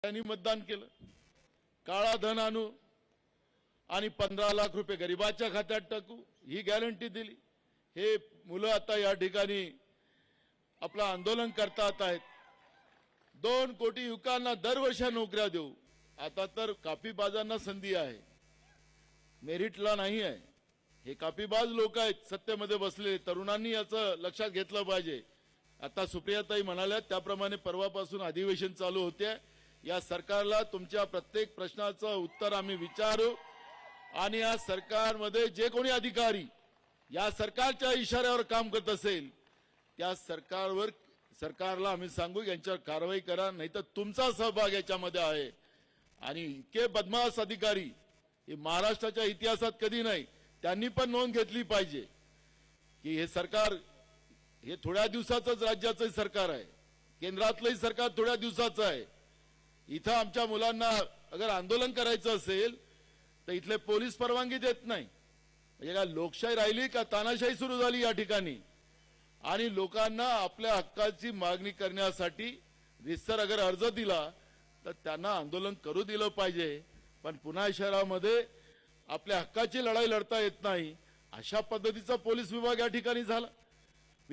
त्यांनी मतदान केलं। काळा धन आणू आणि 15 लाख रुपये गरिबाच्या खात्यात टाकू ही गॅरंटी दिली। हे मुलं आता या ठिकाणी आपलं आंदोलन करतात आहेत। 2 कोटी युवकांना दरवर्षी नोकऱ्या देऊ। आता तर कापीबाजांना संधी आहे, मेरिटला नाही आहे। हे कापीबाज लोक आहेत सत्तेमध्ये बसलेले। तरुणांनी याचं लक्षात घेतलं पाहिजे। आता सुप्रियाताई म्हणाल्या त्याप्रमाणे परवापासून अधिवेशन चालू होते। या सरकारला तुमच्या प्रत्येक प्रश्नाचं उत्तर आम्ही विचारू आणि या सरकारमध्ये जे कोणी अधिकारी या सरकारच्या इशाऱ्यावर काम करत असेल त्या सरकारला आम्ही सांगू यांच्यावर कारवाई करा, नाहीतर तुमचा सहभाग याच्यामध्ये आहे। आणि इतके बदमाश अधिकारी हे महाराष्ट्राच्या इतिहासात कधी नाही। त्यांनी पण नोंद घेतली पाहिजे की हे सरकार हे थोड्या दिवसाचंच राज्याचं सरकार आहे, केंद्रातलंही सरकार थोड्या दिवसाचं आहे। इथं आमच्या मुलांना अगर आंदोलन करायचं असेल तर इथले पोलीस परवानगी देत नाही। म्हणजे काय लोकशाही राहिली का तानाशाही सुरू झाली या ठिकाणी? आणि लोकांना आपल्या हक्काची मागणी करण्यासाठी रितसर अगर अर्ज दिला तर त्यांना आंदोलन करू दिलं पाहिजे। पण पुणे शहरामध्ये आपल्या हक्काची लढाई लढता येत नाही, अशा पद्धतीचा पोलीस विभाग या ठिकाणी झाला।